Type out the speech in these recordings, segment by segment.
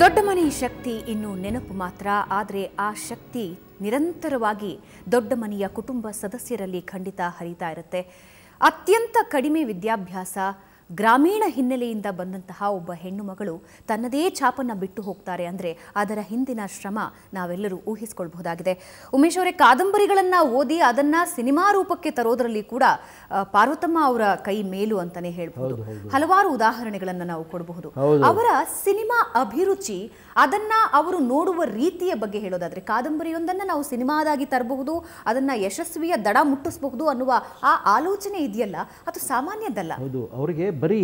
ದೊಡ್ಡ ಮನೆ ಶಕ್ತಿ ಇನ್ನು ನೆನಪು ಮಾತ್ರ. ಆದರೆ ಆ ಶಕ್ತಿ ನಿರಂತರವಾಗಿ ದೊಡ್ಡ ಮನೆಯ ಕುಟುಂಬ ಸದಸ್ಯರಲ್ಲಿ ಖಂಡಿತ ಹರಿತಾ ಇರುತ್ತೆ. ಅತ್ಯಂತ ಕಡಿಮೆ ವಿದ್ಯಾಭ್ಯಾಸ, ಗ್ರಾಮೀಣ ಹಿನ್ನೆಲೆಯಿಂದ ಬಂದಂತಹ ಒಬ್ಬ ಹೆಣ್ಣು ಮಗಳು ತನ್ನದೇ ಛಾಪನ್ನು ಬಿಟ್ಟು ಹೋಗ್ತಾರೆ ಅಂದರೆ ಅದರ ಹಿಂದಿನ ಶ್ರಮ ನಾವೆಲ್ಲರೂ ಊಹಿಸಿಕೊಳ್ಳಬಹುದಾಗಿದೆ. ಉಮೇಶ್ ಅವರೇ, ಕಾದಂಬರಿಗಳನ್ನು ಓದಿ ಅದನ್ನು ಸಿನಿಮಾ ರೂಪಕ್ಕೆ ತರೋದರಲ್ಲಿ ಕೂಡ ಪಾರ್ವತಮ್ಮ ಅವರ ಕೈ ಮೇಲು ಅಂತಲೇ ಹೇಳ್ಬೋದು. ಹಲವಾರು ಉದಾಹರಣೆಗಳನ್ನು ನಾವು ಕೊಡಬಹುದು. ಅವರ ಸಿನಿಮಾ ಅಭಿರುಚಿ, ಅದನ್ನು ಅವರು ನೋಡುವ ರೀತಿಯ ಬಗ್ಗೆ ಹೇಳೋದಾದರೆ, ಕಾದಂಬರಿಯೊಂದನ್ನು ನಾವು ಸಿನಿಮಾದಾಗಿ ತರಬಹುದು, ಅದನ್ನು ಯಶಸ್ವಿಯ ದಡ ಮುಟ್ಟಿಸಬಹುದು ಅನ್ನುವ ಆ ಆಲೋಚನೆ ಇದೆಯಲ್ಲ, ಅದು ಸಾಮಾನ್ಯದಲ್ಲ. ಹೌದು, ಅವರಿಗೆ ಬರೀ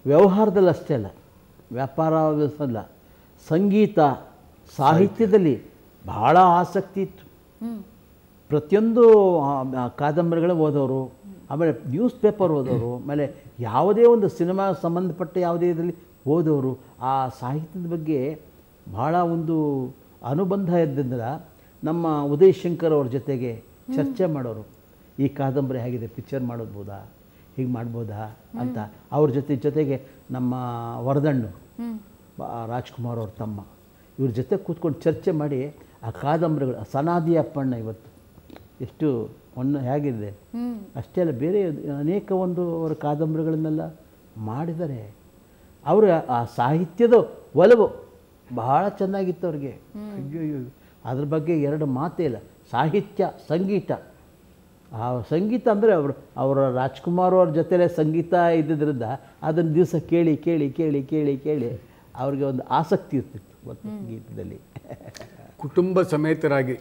ವ್ಯವಹಾರದಲ್ಲಿ ಅಷ್ಟೇ ಅಲ್ಲ, ವ್ಯಾಪಾರ ಅಲ್ಲ, ಸಂಗೀತ ಸಾಹಿತ್ಯದಲ್ಲಿ ಬಹಳ ಆಸಕ್ತಿ ಇತ್ತು. ಪ್ರತಿಯೊಂದು ಕಾದಂಬರಿಗಳು ಓದೋರು, ಆಮೇಲೆ ನ್ಯೂಸ್ ಪೇಪರ್ ಓದೋರು, ಆಮೇಲೆ ಯಾವುದೇ ಒಂದು ಸಿನಿಮಾ ಸಂಬಂಧಪಟ್ಟ ಯಾವುದೇ ಇದರಲ್ಲಿ ಓದೋರು. ಆ ಸಾಹಿತ್ಯದ ಬಗ್ಗೆ ಬಹಳ ಒಂದು ಅನುಬಂಧ ಇದ್ದಿಂದ ನಮ್ಮ ಉದಯ್ ಶಂಕರ್ ಅವ್ರ ಜೊತೆಗೆ ಚರ್ಚೆ ಮಾಡೋರು. ಈ ಕಾದಂಬರಿ ಹೇಗಿದೆ, ಪಿಕ್ಚರ್ ಮಾಡೋದ್ಬೋದಾ, ಹೀಗೆ ಮಾಡ್ಬೋದಾ ಅಂತ. ಅವ್ರ ಜೊತೆಗೆ ನಮ್ಮ ವರದಣ್ಣು, ರಾಜ್ಕುಮಾರ್ ಅವ್ರ ತಮ್ಮ, ಇವ್ರ ಜೊತೆ ಕೂತ್ಕೊಂಡು ಚರ್ಚೆ ಮಾಡಿ ಆ ಕಾದಂಬರಿಗಳು, ಸನಾದಿ ಅಪ್ಪಣ್ಣ ಇವತ್ತು ಎಷ್ಟು ಹೇಗಿದೆ, ಅಷ್ಟೇ ಅಲ್ಲ ಬೇರೆ ಅನೇಕ ಒಂದು ಅವರ ಕಾದಂಬರಿಗಳನ್ನೆಲ್ಲ ಮಾಡಿದ್ದಾರೆ. ಅವರ ಆ ಸಾಹಿತ್ಯದ ಒಲವು ಬಹಳ ಚೆನ್ನಾಗಿತ್ತು ಅವ್ರಿಗೆ. ಅಯ್ಯೋ, ಅದ್ರ ಬಗ್ಗೆ ಎರಡು ಮಾತೇ ಇಲ್ಲ. ಸಾಹಿತ್ಯ, ಸಂಗೀತ, ಆ ಸಂಗೀತ ಅಂದರೆ ಅವರ ರಾಜ್ಕುಮಾರ್ ಅವ್ರ ಜೊತೆಲೇ ಸಂಗೀತ ಇದ್ದಿದ್ದರಿಂದ ಅದನ್ನು ದಿವಸ ಕೇಳಿ ಕೇಳಿ ಕೇಳಿ ಕೇಳಿ ಕೇಳಿ ಅವ್ರಿಗೆ ಒಂದು ಆಸಕ್ತಿ ಇರ್ತಿತ್ತು ಮತ್ತು ಸಂಗೀತದಲ್ಲಿ. ಕುಟುಂಬ ಸಮೇತರಾಗಿ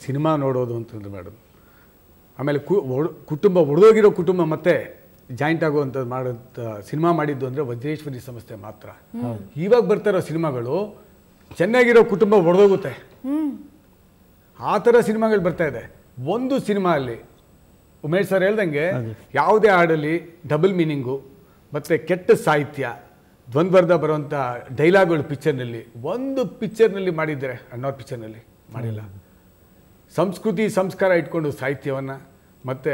ಸಿನಿಮಾ ನೋಡೋದು ಅಂತಂದ್ರೆ ಮೇಡಮ್, ಆಮೇಲೆ ಕುಟುಂಬ ಒಡೆದೋಗಿರೋ ಕುಟುಂಬ ಮತ್ತೆ ಜಾಯಿಂಟ್ ಆಗುವಂಥದ್ದು ಮಾಡೋಂಥ ಸಿನಿಮಾ ಮಾಡಿದ್ದು ಅಂದರೆ ವಜ್ರೇಶ್ವರಿ ಸಂಸ್ಥೆ ಮಾತ್ರ. ಇವಾಗ ಬರ್ತಾ ಇರೋ ಸಿನಿಮಾಗಳು ಚೆನ್ನಾಗಿರೋ ಕುಟುಂಬ ಒಡೆದೋಗುತ್ತೆ, ಆ ಥರ ಸಿನಿಮಾಗಳು ಬರ್ತಾ ಇದೆ. ಒಂದು ಸಿನಿಮಾ ಅಲ್ಲಿ ಉಮೇಶ್ ಸರ್ ಹೇಳ್ದಂಗೆ ಯಾವುದೇ ಹಾಡಲ್ಲಿ ಡಬಲ್ ಮೀನಿಂಗು ಮತ್ತು ಕೆಟ್ಟ ಸಾಹಿತ್ಯ, ದ್ವಂದ್ವರ್ಧ ಬರುವಂಥ ಡೈಲಾಗ್ಗಳು ಪಿಕ್ಚರ್ನಲ್ಲಿ, ಒಂದು ಪಿಕ್ಚರ್ನಲ್ಲಿ ಮಾಡಿದ್ದಾರೆ, ಅಣ್ಣವ್ರ ಪಿಕ್ಚರ್ನಲ್ಲಿ ಮಾಡಿಲ್ಲ. ಸಂಸ್ಕೃತಿ ಸಂಸ್ಕಾರ ಇಟ್ಕೊಂಡು ಸಾಹಿತ್ಯವನ್ನು ಮತ್ತು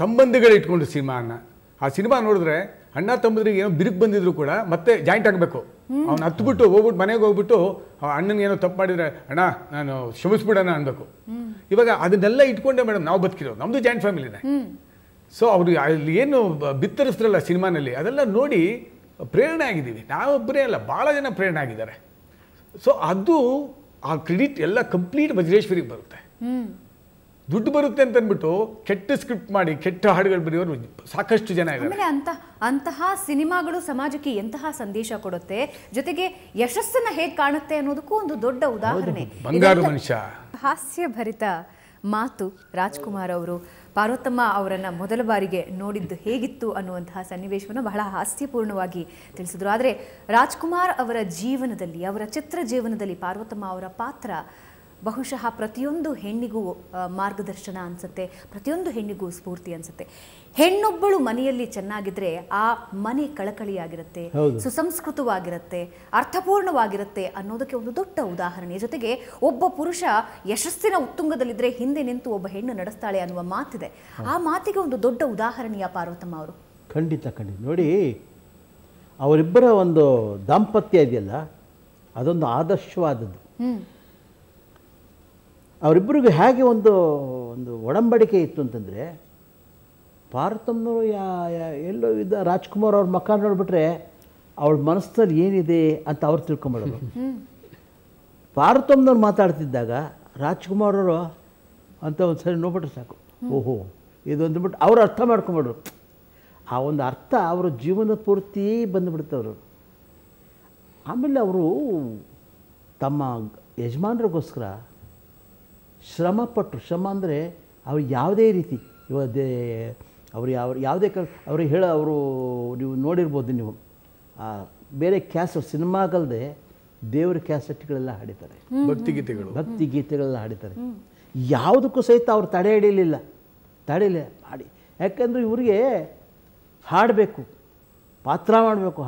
ಸಂಬಂಧಗಳು ಇಟ್ಕೊಂಡು ಸಿನಿಮಾನ, ಆ ಸಿನಿಮಾ ನೋಡಿದ್ರೆ ಅಣ್ಣ ತಮ್ಮದ್ರಿಗೆ ಏನೋ ಬಿರುಕು ಬಂದಿದ್ರು ಕೂಡ ಮತ್ತೆ ಜಾಯಿಂಟ್ ಆಗಬೇಕು. ಅವ್ನು ಹತ್ಬಿಟ್ಟು ಹೋಗ್ಬಿಟ್ಟು ಮನೆಗೆ ಹೋಗ್ಬಿಟ್ಟು ಅಣ್ಣನಿಗೆ ಏನೋ ತಪ್ಪು ಮಾಡಿದರೆ ಅಣ್ಣ ನಾನು ಕ್ಷಮಿಸ್ಬಿಡೋಣ ಅನ್ಬೇಕು. ಇವಾಗ ಅದನ್ನೆಲ್ಲ ಇಟ್ಕೊಂಡೆ ಮೇಡಮ್ ನಾವು ಬದುಕಿರೋದು, ನಮ್ಮದು ಜಾಯಿಂಟ್ ಫ್ಯಾಮಿಲಿನೇ. ಸೊ ಅವರು ಅಲ್ಲಿ ಏನು ಬಿತ್ತರಿಸ್ತಾರಲ್ಲ ಸಿನಿಮಾನಲ್ಲಿ, ಅದೆಲ್ಲ ನೋಡಿ ಪ್ರೇರಣೆ ಆಗಿದ್ದೀವಿ. ನಾವೊಬ್ಬರೇ ಅಲ್ಲ, ಭಾಳ ಜನ ಪ್ರೇರಣೆ ಆಗಿದ್ದಾರೆ. ಸೊ ಅದು ಆ ಕ್ರೆಡಿಟ್ ಎಲ್ಲ ಕಂಪ್ಲೀಟ್ ವಜ್ರೇಶ್ವರಿಗೆ ಬರುತ್ತೆ. ದುಡ್ಡು ಬರುತ್ತೆ ಅಂತ ಅಂದ್ಬಿಟ್ಟು ಕೆಟ್ಟ ಸ್ಕ್ರಿಪ್ಟ್ ಮಾಡಿ ಕೆಟ್ಟ ಹಾಡುಗಳು ಬರೆಯೋರು ಸಾಕಷ್ಟು ಜನ ಇದ್ದಾರೆ. ಅಂತಹ ಸಿನಿಮಾಗಳು ಸಮಾಜಕ್ಕೆ ಎಂತಹ ಸಂದೇಶ ಕೊಡುತ್ತೆ, ಜೊತೆಗೆ ಯಶಸ್ಸನ್ನ ಹೇಗೆ ಕಾಣುತ್ತೆ ಅನ್ನೋದಕ್ಕೂ ಒಂದು ದೊಡ್ಡ ಉದಾಹರಣೆ. ಬಂಗಾರದ ಮನುಷ್ಯ. ಹಾಸ್ಯಭರಿತ ಮಾತು. ರಾಜ್ಕುಮಾರ್ ಅವರು ಪಾರ್ವತಮ್ಮ ಅವರನ್ನ ಮೊದಲ ಬಾರಿಗೆ ನೋಡಿದ್ದು ಹೇಗಿತ್ತು ಅನ್ನುವಂತಹ ಸನ್ನಿವೇಶವನ್ನು ಬಹಳ ಹಾಸ್ಯಪೂರ್ಣವಾಗಿ ತಿಳಿಸಿದ್ರು. ಆದರೆ ರಾಜ್ಕುಮಾರ್ ಅವರ ಜೀವನದಲ್ಲಿ, ಅವರ ಚಿತ್ರ ಜೀವನದಲ್ಲಿ ಪಾರ್ವತಮ್ಮ ಅವರ ಪಾತ್ರ ಬಹುಶಃ ಪ್ರತಿಯೊಂದು ಹೆಣ್ಣಿಗೂ ಮಾರ್ಗದರ್ಶನ ಅನಿಸುತ್ತೆ, ಪ್ರತಿಯೊಂದು ಹೆಣ್ಣಿಗೂ ಸ್ಫೂರ್ತಿ ಅನಿಸುತ್ತೆ. ಹೆಣ್ಣೊಬ್ಬಳು ಮನೆಯಲ್ಲಿ ಚೆನ್ನಾಗಿದ್ರೆ ಆ ಮನೆ ಕಳಕಳಿಯಾಗಿರುತ್ತೆ, ಸುಸಂಸ್ಕೃತವಾಗಿರುತ್ತೆ, ಅರ್ಥಪೂರ್ಣವಾಗಿರುತ್ತೆ ಅನ್ನೋದಕ್ಕೆ ಒಂದು ದೊಡ್ಡ ಉದಾಹರಣೆ. ಜೊತೆಗೆ ಒಬ್ಬ ಪುರುಷ ಯಶಸ್ಸಿನ ಉತ್ತುಂಗದಲ್ಲಿದ್ದರೆ ಹಿಂದೆ ನಿಂತು ಒಬ್ಬ ಹೆಣ್ಣು ನಡೆಸ್ತಾಳೆ ಅನ್ನುವ ಮಾತಿದೆ. ಆ ಮಾತಿಗೆ ಒಂದು ದೊಡ್ಡ ಉದಾಹರಣೆಯ ಪಾರ್ವತಮ್ಮ ಅವರು. ಖಂಡಿತ ನೋಡಿ, ಅವರಿಬ್ಬರ ಒಂದು ದಾಂಪತ್ಯ ಇದೆಯಲ್ಲ, ಅದೊಂದು ಆದರ್ಶವಾದದ್ದು. ಅವರಿಬ್ಬರಿಗೂ ಹೇಗೆ ಒಂದು ಒಡಂಬಡಿಕೆ ಇತ್ತು ಅಂತಂದರೆ, ಪಾರ್ವತಮ್ಮನವರು ಎಲ್ಲೋ ಇದ್ದ ರಾಜ್ಕುಮಾರ್ ಅವ್ರ ಮಕ್ಕ ನೋಡಿಬಿಟ್ರೆ ಅವಳ ಮನಸ್ಸಲ್ಲಿ ಏನಿದೆ ಅಂತ ಅವ್ರು ತಿಳ್ಕೊಂಬಿಡೋದು. ಪಾರ್ವತಮ್ಮನವ್ರು ಮಾತಾಡ್ತಿದ್ದಾಗ ರಾಜ್ಕುಮಾರ್ ಅವರು ಅಂತ ಒಂದು ಸರಿ ನೋಡ್ಬಿಟ್ರೆ ಸಾಕು, ಓಹೋ ಇದು ಅಂದ್ಬಿಟ್ಟು ಅವ್ರು ಅರ್ಥ ಮಾಡ್ಕೊಂಬಿಡ್ರು. ಆ ಒಂದು ಅರ್ಥ ಅವರ ಜೀವನ ಪೂರ್ತಿ ಬಂದುಬಿಡ್ತವ್ರು. ಆಮೇಲೆ ಅವರು ತಮ್ಮ ಯಜಮಾನರಿಗೋಸ್ಕರ ಶ್ರಮಪಟ್ಟರು. ಶ್ರಮ ಅಂದರೆ ಅವ್ರು ಯಾವುದೇ ರೀತಿ ಇವಾಗ ಯಾವುದೇ ಅವರು ನೀವು ನೋಡಿರ್ಬೋದು, ನೀವು ಬೇರೆ ಕ್ಯಾಸೆಟ್ ಸಿನಿಮಾಗಲ್ಲದೆ ದೇವರ ಕ್ಯಾಸೆಟ್ಗಳೆಲ್ಲ ಹಾಡಿದ್ದಾರೆ, ಭಕ್ತಿಗೀತೆಗಳೆಲ್ಲ ಹಾಡಿದ್ದಾರೆ. ಯಾವುದಕ್ಕೂ ಸಹಿತ ಅವ್ರು ತಡೆ ಹಿಡಿಯಲಿಲ್ಲ ಹಾಡಿ. ಯಾಕಂದರೆ ಇವರಿಗೆ ಹಾಡಬೇಕು, ಪಾತ್ರ ಮಾಡಬೇಕು.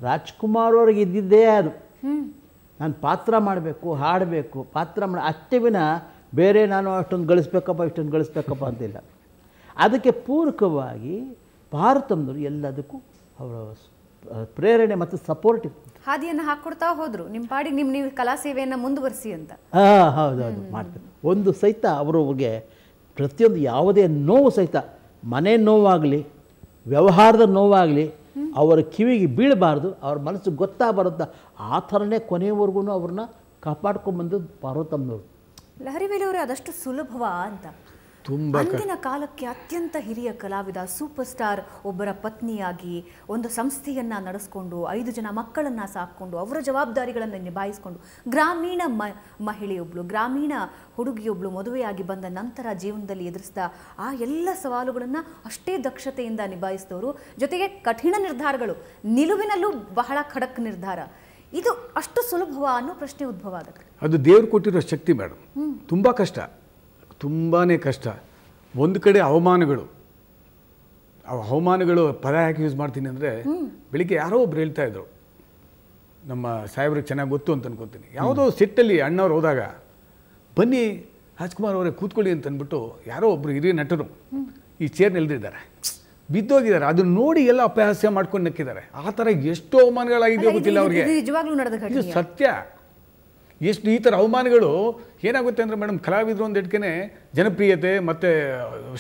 ರಾಜ್ಕುಮಾರ್ ಅವ್ರಿಗೆ ಇದ್ದಿದ್ದೇ ಅದು, ನಾನು ಪಾತ್ರ ಮಾಡಬೇಕು, ಹಾಡಬೇಕು, ಪಾತ್ರ ಅಷ್ಟೇ ವಿನ ಬೇರೆ ನಾನು ಅಷ್ಟೊಂದು ಇಷ್ಟೊಂದು ಗಳಿಸ್ಬೇಕಪ್ಪ ಅಂತಿಲ್ಲ. ಅದಕ್ಕೆ ಪೂರಕವಾಗಿ ಪಾರ್ವತಮ್ಮನವರು ಎಲ್ಲದಕ್ಕೂ ಅವರ ಪ್ರೇರಣೆ ಮತ್ತು ಸಪೋರ್ಟ್ ಇತ್ತು. ಹಾದಿಯನ್ನು ಹಾಕ್ಕೊಡ್ತಾ ಹೋದ್ರು, ನಿಮ್ಮ ಪಾಡಿಗೆ ನೀವು ಕಲಾ ಸೇವೆಯನ್ನು ಮುಂದುವರಿಸಿ ಅಂತ. ಹೌದೌದು ಮಾಡ್ತಾರೆ. ಒಂದು ಸಹಿತ ಅವರಿಗೆ ಪ್ರತಿಯೊಂದು ಯಾವುದೇ ನೋವು ಸಹಿತ, ಮನೆ ನೋವಾಗಲಿ ವ್ಯವಹಾರದ ನೋವಾಗಲಿ ಅವರ ಕಿವಿಗೆ ಬೀಳಬಾರ್ದು, ಅವ್ರ ಮನಸ್ಸು ಗೊತ್ತಾಗಬಾರ್ದು. ಆ ಥರನೇ ಕೊನೆಯವರೆಗೂ ಅವ್ರನ್ನ ಕಾಪಾಡ್ಕೊಂಡ್ಬಂದು ಪಾರ್ವತಮ್ಮನವರು. ಲಹರಿ ವೇಲು ಅವರೇ, ಅದಷ್ಟು ಸುಲಭವಾ ಅಂತ? ಅಂದಿನ ಕಾಲಕ್ಕೆ ಅತ್ಯಂತ ಹಿರಿಯ ಕಲಾವಿದ, ಸೂಪರ್ ಸ್ಟಾರ್ ಒಬ್ಬರ ಪತ್ನಿಯಾಗಿ ಒಂದು ಸಂಸ್ಥೆಯನ್ನು ನಡೆಸ್ಕೊಂಡು 5 ಜನ ಮಕ್ಕಳನ್ನು ಸಾಕ್ಕೊಂಡು ಅವರ ಜವಾಬ್ದಾರಿಗಳನ್ನು ನಿಭಾಯಿಸಿಕೊಂಡು ಗ್ರಾಮೀಣ ಮಹಿಳೆಯೊಬ್ಬಳು, ಗ್ರಾಮೀಣ ಹುಡುಗಿಯೊಬ್ಬಳು ಮದುವೆಯಾಗಿ ಬಂದ ನಂತರ ಜೀವನದಲ್ಲಿ ಎದುರಿಸಿದ ಆ ಎಲ್ಲ ಸವಾಲುಗಳನ್ನು ಅಷ್ಟೇ ದಕ್ಷತೆಯಿಂದ ನಿಭಾಯಿಸಿದವರು. ಜೊತೆಗೆ ಕಠಿಣ ನಿರ್ಧಾರಗಳು, ನಿಲುವಿನಲ್ಲೂ ಬಹಳ ಖಡಕ್ ನಿರ್ಧಾರ. ಇದು ಅಷ್ಟು ಸುಲಭವಾ ಅನ್ನೋ ಪ್ರಶ್ನೆ ಉದ್ಭವ ಆಗುತ್ತೆ. ಅದು ದೇವ್ರು ಕೊಟ್ಟಿರೋ ಶಕ್ತಿ ಮೇಡಮ್. ತುಂಬ ಕಷ್ಟ, ತುಂಬಾ ಕಷ್ಟ. ಒಂದು ಕಡೆ ಅವಮಾನಗಳು, ಪದ ಯಾಕೆ ಯೂಸ್ ಮಾಡ್ತೀನಿ ಅಂದರೆ, ಬೆಳಿಗ್ಗೆ ಯಾರೋ ಒಬ್ರು ಹೇಳ್ತಾ ಇದ್ರು, ನಮ್ಮ ಸಾಹೇಬ್ರಿಗೆ ಚೆನ್ನಾಗಿ ಗೊತ್ತು ಅಂತ ಅನ್ಕೊತೀನಿ, ಯಾವುದೋ ಸೆಟ್ಟಲ್ಲಿ ಅಣ್ಣವ್ರು ಹೋದಾಗ ಬನ್ನಿ ರಾಜ್ಕುಮಾರ್ ಅವರೇ ಕೂತ್ಕೊಳ್ಳಿ ಅಂತ ಅಂದ್ಬಿಟ್ಟು ಯಾರೋ ಒಬ್ರು ಹಿರಿಯ ನಟರು ಈ ಚೇರ್ ನೆಲೆದಿದ್ದಾರೆ, ಬಿದ್ದೋಗಿದ್ದಾರೆ. ಅದನ್ನ ನೋಡಿ ಎಲ್ಲ ಅಪಹಾಸ್ಯ ಮಾಡ್ಕೊಂಡು ನಕ್ಕಿದ್ದಾರೆ. ಆ ಥರ ಎಷ್ಟು ಅವಮಾನಗಳಾಗಿದೆಯೋ ಗೊತ್ತಿಲ್ಲ ಅವ್ರಿಗೆ. ಇದು ಸತ್ಯ. ಎಷ್ಟು ಈ ಥರ ಅವಮಾನಗಳು ಏನಾಗುತ್ತೆ ಅಂದರೆ ಮೇಡಮ್, ಕಲಾವಿದರು ಒಂದು ಇಟ್ಕೆನೆ ಜನಪ್ರಿಯತೆ ಮತ್ತು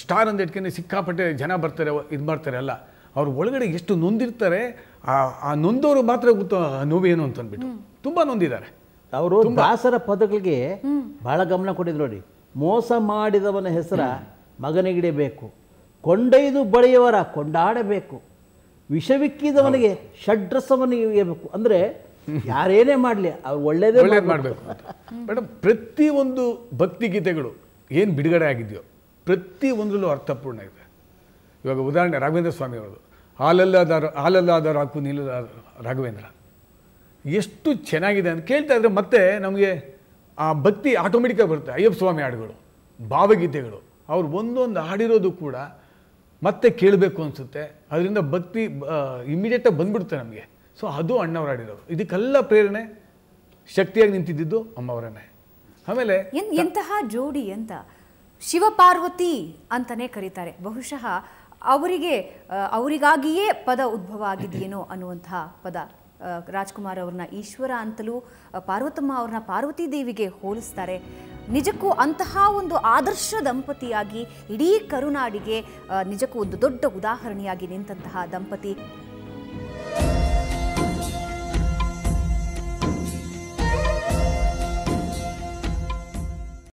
ಸ್ಟಾರ್ ಒಂದು ಇಟ್ಕೆನೆ ಸಿಕ್ಕಾಪಟ್ಟೆ ಜನ ಬರ್ತಾರೆ, ಇದು ಮಾಡ್ತಾರೆ ಅಲ್ಲ, ಅವ್ರ ಒಳಗಡೆ ಎಷ್ಟು ನೊಂದಿರ್ತಾರೆ. ಆ ನೊಂದವರು ಮಾತ್ರ ಗೊತ್ತು ನೋವೇನು ಅಂತ ಅಂದ್ಬಿಟ್ಟು ತುಂಬ ನೊಂದಿದ್ದಾರೆ ಅವರು. ದಾಸರ ಪದಗಳಿಗೆ ಬಹಳ ಗಮನ ಕೊಟ್ಟಿದ್ರು ನೋಡಿ. ಮೋಸ ಮಾಡಿದವನ ಹೆಸರ ಮಗನಿಗಿಡಬೇಕು, ಕೊಂಡೈದು ಬಳೆಯವರ ಕೊಂಡಾಡಬೇಕು, ವಿಷವಿಕ್ಕಿದವನಿಗೆ ಷಡ್ರಸವನ್ನು ಇರಬೇಕು. ಅಂದರೆ ಯಾರೇನೇ ಮಾಡಲಿ ಅವ್ರು ಒಳ್ಳೇದೇ ಮಾಡಬೇಕು. ಮೇಡಮ್, ಪ್ರತಿಯೊಂದು ಭಕ್ತಿಗೀತೆಗಳು ಏನು ಬಿಡುಗಡೆ ಆಗಿದೆಯೋ ಪ್ರತಿ ಒಂದರಲ್ಲೂ ಅರ್ಥಪೂರ್ಣ ಇದೆ. ಇವಾಗ ಉದಾಹರಣೆ ರಾಘವೇಂದ್ರ ಸ್ವಾಮಿ ಅವ್ರದ್ದು ಹಾಲಲ್ಲಾದ ರಾಕು ನೀಲದ ರಾಘವೇಂದ್ರ, ಎಷ್ಟು ಚೆನ್ನಾಗಿದೆ ಅಂತ ಕೇಳ್ತಾ ಇದ್ರೆ ಮತ್ತೆ ನಮಗೆ ಆ ಭಕ್ತಿ ಆಟೋಮೆಟಿಕ್ಕಾಗಿ ಬರುತ್ತೆ. ಅಯ್ಯಪ್ಪ ಸ್ವಾಮಿ ಹಾಡುಗಳು, ಭಾವಗೀತೆಗಳು, ಅವ್ರು ಒಂದೊಂದು ಹಾಡಿರೋದು ಕೂಡ ಮತ್ತೆ ಕೇಳಬೇಕು ಅನಿಸುತ್ತೆ. ಅದರಿಂದ ಭಕ್ತಿ ಇಮಿಡಿಯೇಟಾಗಿ ಬಂದ್ಬಿಡುತ್ತೆ ನಮಗೆ. ಸೊ ಅದು ಅಣ್ಣವ್ರು ಆಡಿರೋರು. ಇದಕ್ಕೆಲ್ಲ ಪ್ರೇರಣೆ ಶಕ್ತಿಯಾಗಿ ನಿಂತಿದ್ದು ಅಮ್ಮವರನ್ನೇ. ಆಮೇಲೆ ಎಂತಹ ಜೋಡಿ ಅಂತ ಶಿವಪಾರ್ವತಿ ಅಂತಲೇ ಕರೀತಾರೆ. ಬಹುಶಃ ಅವರಿಗಾಗಿಯೇ ಪದ ಉದ್ಭವ ಆಗಿದೆಯೇನೋ ಅನ್ನುವಂತಹ ಪದ. ರಾಜ್ಕುಮಾರ್ ಅವ್ರನ್ನ ಈಶ್ವರ ಅಂತಲೂ, ಪಾರ್ವತಮ್ಮ ಅವ್ರನ್ನ ಪಾರ್ವತಿ ದೇವಿಗೆ ಹೋಲಿಸ್ತಾರೆ. ನಿಜಕ್ಕೂ ಅಂತಹ ಒಂದು ಆದರ್ಶ ದಂಪತಿಯಾಗಿ ಇಡೀ ಕರುನಾಡಿಗೆ ನಿಜಕ್ಕೂ ಒಂದು ದೊಡ್ಡ ಉದಾಹರಣೆಯಾಗಿ ನಿಂತಹ ದಂಪತಿ